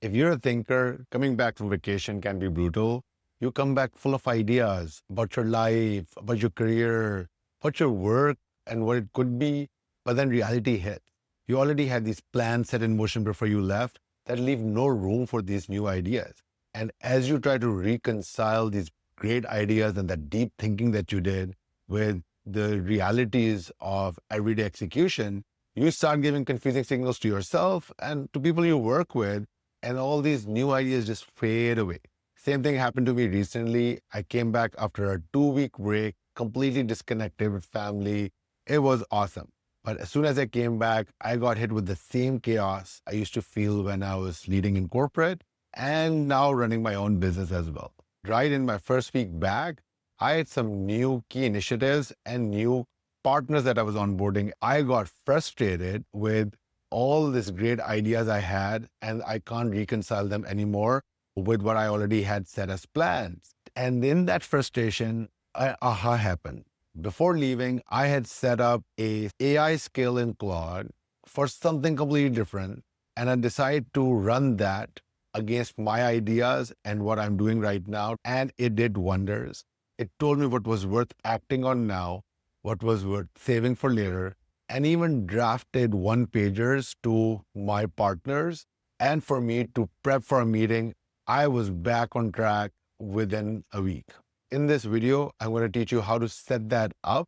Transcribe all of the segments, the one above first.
If you're a thinker, coming back from vacation can be brutal. You come back full of ideas about your life, about your career, about your work and what it could be. But then reality hit. You already had these plans set in motion before you left that leave no room for these new ideas. And as you try to reconcile these great ideas and that deep thinking that you did with the realities of everyday execution, you start giving confusing signals to yourself and to people you work with, and all these new ideas just fade away. Same thing happened to me recently. I came back after a 2 week break, completely disconnected with family. It was awesome. But as soon as I came back, I got hit with the same chaos I used to feel when I was leading in corporate and now running my own business as well. Right in my first week back, I had some new key initiatives and new partners that I was onboarding. I got frustrated with all these great ideas I had, and I can't reconcile them anymore with what I already had set as plans. And in that frustration, aha happened. Before leaving, I had set up a AI skill in Claude for something completely different, and I decided to run that against my ideas and what I'm doing right now, and it did wonders. It told me what was worth acting on now, what was worth saving for later, and even drafted one-pagers to my partners and for me to prep for a meeting. I was back on track within a week. In this video, I'm going to teach you how to set that up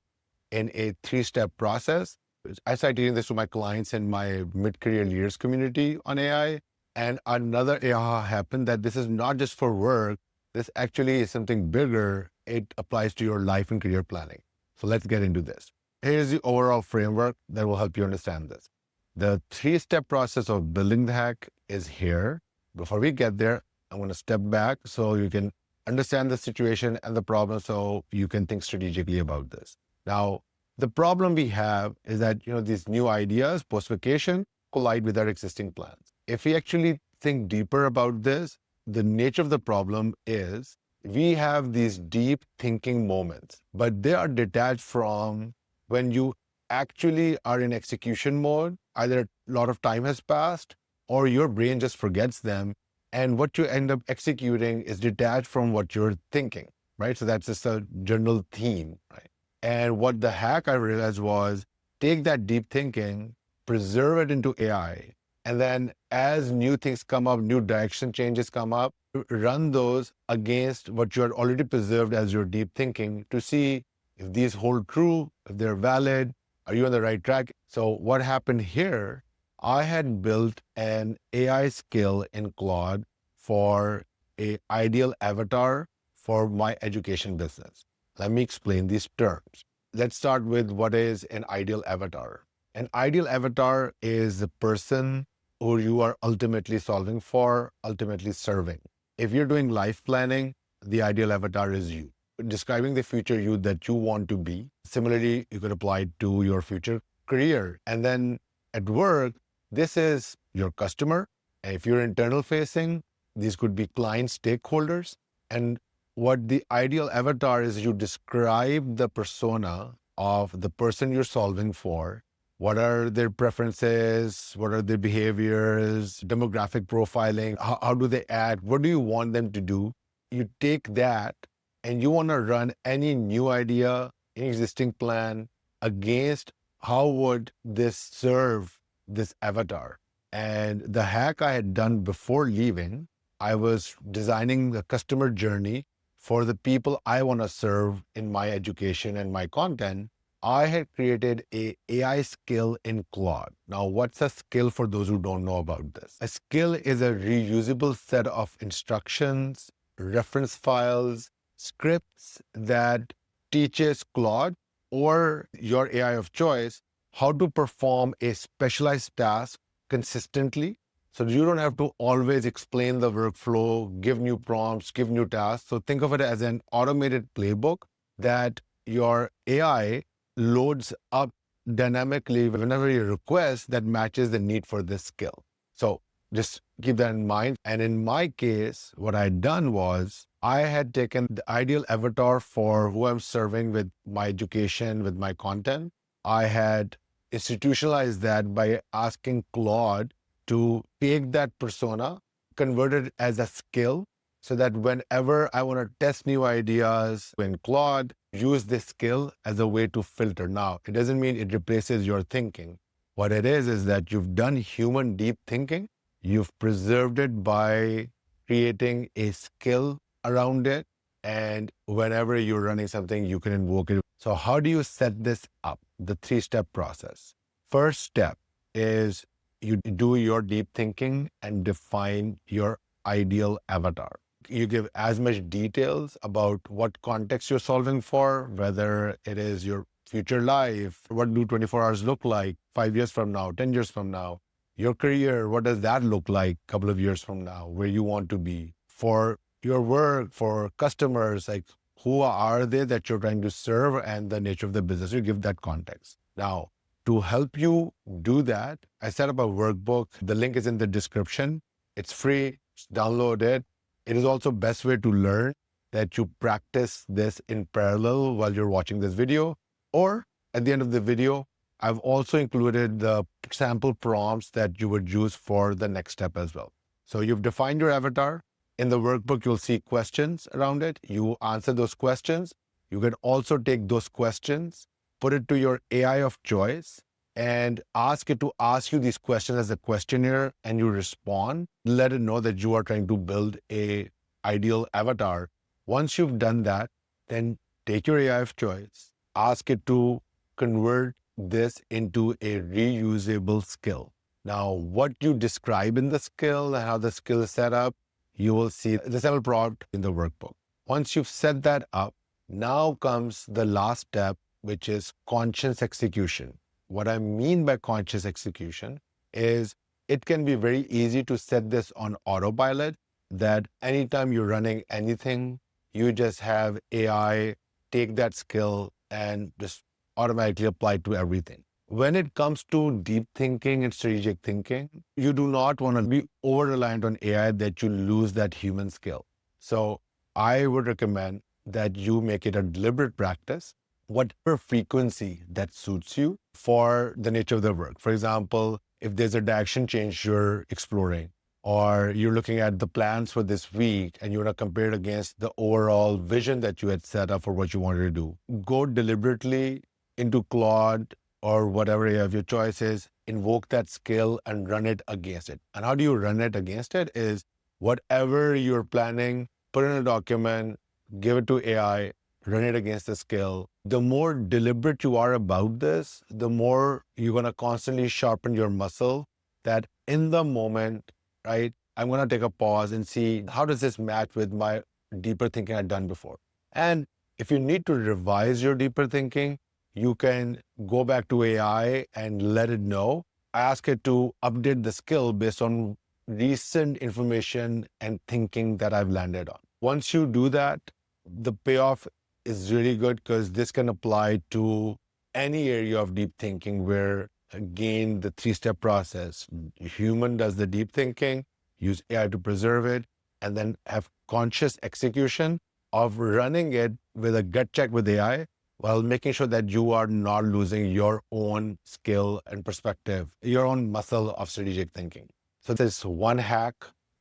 in a 3-step process. I started teaching this to my clients in my mid-career leaders community on AI. And another aha happened that this is not just for work. This actually is something bigger. It applies to your life and career planning. So let's get into this. Here's the overall framework that will help you understand this. The 3-step process of building the hack is here. Before we get there, I'm going to step back so you can understand the situation and the problem so you can think strategically about this. Now, the problem we have is that, these new ideas post-vacation collide with our existing plans. If we actually think deeper about this, the nature of the problem is we have these deep thinking moments, but they are detached from when you actually are in execution mode. Either a lot of time has passed or your brain just forgets them. And what you end up executing is detached from what you're thinking, right? So that's just a general theme, right? And what the hack I realized was take that deep thinking, preserve it into AI, and then as new things come up, new direction changes come up, run those against what you had already preserved as your deep thinking to see if these hold true, if they're valid, are you on the right track? So what happened here, I had built an AI skill in Claude for an ideal avatar for my education business. Let me explain these terms. Let's start with what is an ideal avatar. An ideal avatar is the person who you are ultimately solving for, ultimately serving. If you're doing life planning, the ideal avatar is you, describing the future you that you want to be. Similarly, you could apply it to your future career. And then at work, this is your customer. And if you're internal facing, these could be client stakeholders. And what the ideal avatar is, you describe the persona of the person you're solving for. What are their preferences? What are their behaviors? Demographic profiling? How do they act? What do you want them to do? You take that and you want to run any new idea, any existing plan against how would this serve this avatar. And the hack I had done before leaving, I was designing the customer journey for the people I want to serve in my education and my content. I had created a AI skill in Claude. Now, what's a skill for those who don't know about this? A skill is a reusable set of instructions, reference files, scripts that teaches Claude or your AI of choice how to perform a specialized task consistently. So you don't have to always explain the workflow, give new prompts, give new tasks. So think of it as an automated playbook that your AI loads up dynamically whenever you request that matches the need for this skill. So just keep that in mind. And in my case, what I had done was I had taken the ideal avatar for who I'm serving with my education, with my content. I had institutionalized that by asking Claude to take that persona, converted it as a skill so that whenever I want to test new ideas in Claude, use this skill as a way to filter. Now, it doesn't mean it replaces your thinking. What it is that you've done human deep thinking. You've preserved it by creating a skill around it. And whenever you're running something, you can invoke it. So how do you set this up? The 3-step process. First step is you do your deep thinking and define your ideal avatar. You give as much details about what context you're solving for, whether it is your future life, what do 24 hours look like 5 years from now, 10 years from now, your career, what does that look like a couple of years from now, where you want to be, for your work, for customers, like who are they that you're trying to serve and the nature of the business. You give that context. Now, to help you do that, I set up a workbook. The link is in the description. It's free. Just download it. It is also best way to learn that you practice this in parallel while you're watching this video. Or at the end of the video, I've also included the sample prompts that you would use for the next step as well. So you've defined your avatar. In the workbook, you'll see questions around it. You answer those questions. You can also take those questions, put it to your AI of choice, and ask it to ask you these questions as a questionnaire, and you respond. Let it know that you are trying to build a ideal avatar. Once you've done that, then take your AI of choice, ask it to convert this into a reusable skill. Now, what you describe in the skill and how the skill is set up, you will see the sample prompt in the workbook. Once you've set that up, now comes the last step, which is conscious execution. What I mean by conscious execution is it can be very easy to set this on autopilot, that anytime you're running anything, you just have AI take that skill and just automatically apply it to everything. When it comes to deep thinking and strategic thinking, you do not want to be over-reliant on AI that you lose that human skill. So I would recommend that you make it a deliberate practice, whatever frequency that suits you for the nature of the work. For example, if there's a direction change you're exploring, or you're looking at the plans for this week and you want to compare it against the overall vision that you had set up for what you wanted to do, go deliberately into Claude or whatever you have your choice is, invoke that skill and run it against it. And how do you run it against it is whatever you're planning, put in a document, give it to AI, run it against the skill. The more deliberate you are about this, the more you're going to constantly sharpen your muscle that in the moment, right, I'm going to take a pause and see how does this match with my deeper thinking I've done before. And if you need to revise your deeper thinking, you can go back to AI and let it know. Ask it to update the skill based on recent information and thinking that I've landed on. Once you do that, the payoff is really good because this can apply to any area of deep thinking where, again, the 3-step process, human does the deep thinking, use AI to preserve it, and then have conscious execution of running it with a gut check with AI while making sure that you are not losing your own skill and perspective, your own muscle of strategic thinking. So there's one hack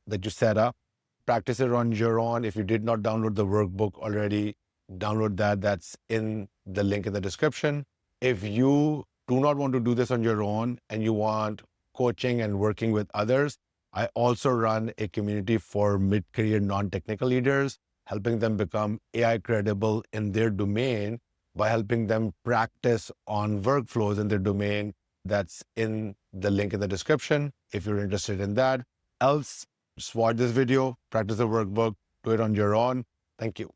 that you set up. Practice it on your own. If you did not download the workbook already, download that. That's in the link in the description. If you do not want to do this on your own and you want coaching and working with others, I also run a community for mid-career non-technical leaders, helping them become AI credible in their domain by helping them practice on workflows in their domain. That's in the link in the description if you're interested in that. Else, just watch this video, practice the workbook, do it on your own. Thank you.